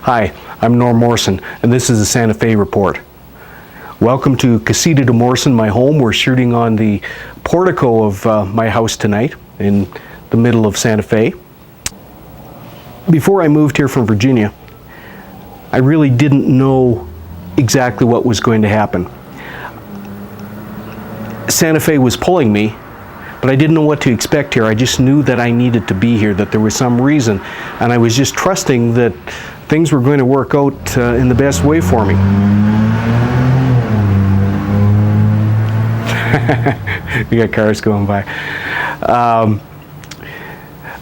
Hi, I'm Norm Morrison, and this is the Santa Fe Report. Welcome to Casita de Morrison, my home. We're shooting on the portico of my house tonight in the middle of Santa Fe. Before I moved here from Virginia, I really didn't know exactly what was going to happen. Santa Fe was pulling me, but I didn't know what to expect here. I just knew that I needed to be here, that there was some reason, and I was just trusting that things were going to work out in the best way for me. We got cars going by.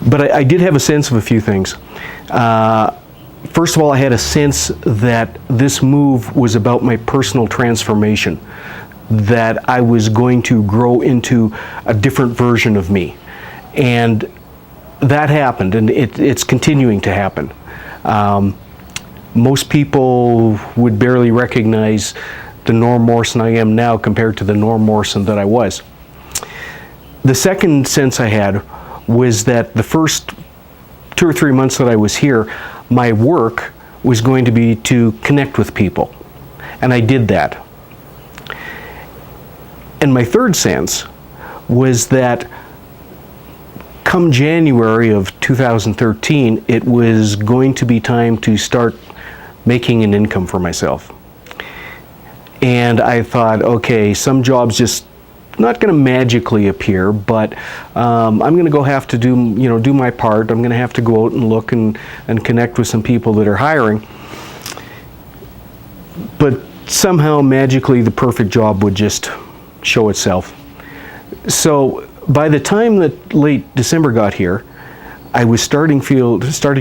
But I did have a sense of a few things. First of all, I had a sense that this move was about my personal transformation, that I was going to grow into a different version of me. And that happened, and it's continuing to happen. Most people would barely recognize the Norm Morrison I am now compared to the Norm Morrison that I was. The second sense I had was that the first 2 or 3 months that I was here, my work was going to be to connect with people. And I did that. And my third sense was that come January of 2013, it was going to be time to start making an income for myself. And I thought, okay, some jobs just not going to magically appear, but I'm going to have to do my part. I'm going to have to go out and look and connect with some people that are hiring. But somehow, magically, the perfect job would just show itself. So by the time that late December got here, I was starting to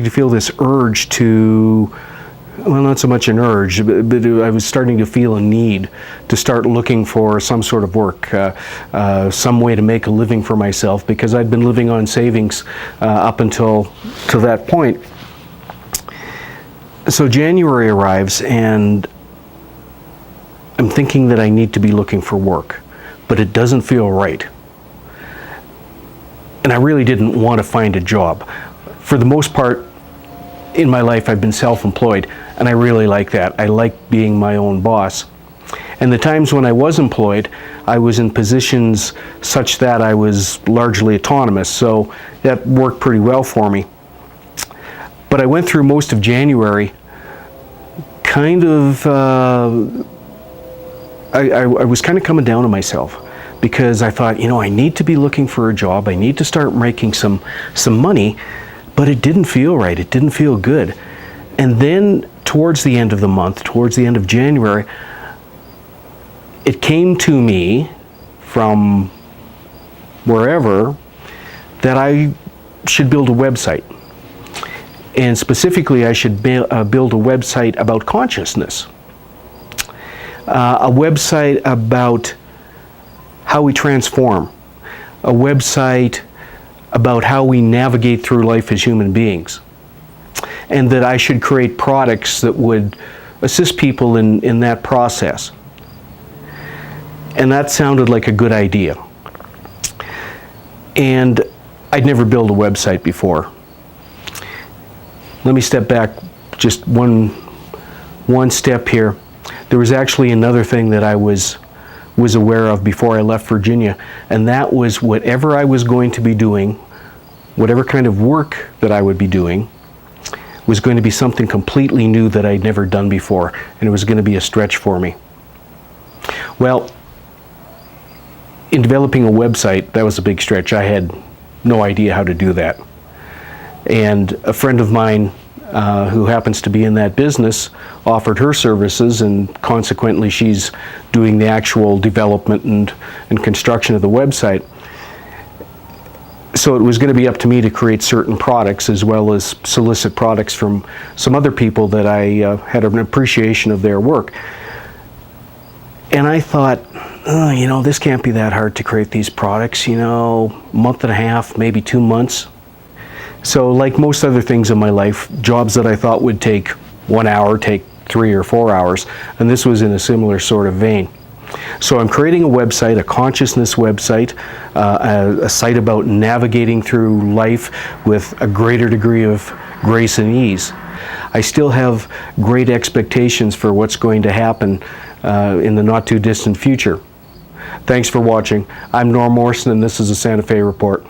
feel this urge to, well, not so much an urge, but I was starting to feel a need to start looking for some sort of work, some way to make a living for myself, because I'd been living on savings up until to that point. So January arrives, and I'm thinking that I need to be looking for work, but it doesn't feel right. And I really didn't want to find a job. For the most part, in my life, I've been self-employed, and I really like that. I like being my own boss. And the times when I was employed, I was in positions such that I was largely autonomous, so that worked pretty well for me. But I went through most of January kind of, I was kind of coming down on myself, because I thought, I need to be looking for a job. I need to start making some money. But it didn't feel right. It didn't feel good. And then towards the end of the month, towards the end of January, it came to me from wherever that I should build a website. And specifically, I should build a website about consciousness. A website about how we transform. A website about how we navigate through life as human beings, and that I should create products that would assist people in that process. And that sounded like a good idea. And I'd never built a website before. Let me step back just one step here. There was actually another thing that I was aware of before I left Virginia, and that was whatever I was going to be doing, whatever kind of work that I would be doing, was going to be something completely new that I'd never done before, and it was going to be a stretch for me. Well, in developing a website, that was a big stretch. I had no idea how to do that. And a friend of mine who happens to be in that business offered her services, and consequently she's doing the actual development and construction of the website. So it was going to be up to me to create certain products, as well as solicit products from some other people that I had an appreciation of their work. And I thought, this can't be that hard to create these products, month and a half, maybe 2 months. So like most other things in my life, jobs that I thought would take 1 hour take 3 or 4 hours, and this was in a similar sort of vein. So I'm creating a website, a consciousness website, a site about navigating through life with a greater degree of grace and ease. I still have great expectations for what's going to happen in the not too distant future. Thanks for watching. I'm Norm Morrison, and this is the Santa Fe Report.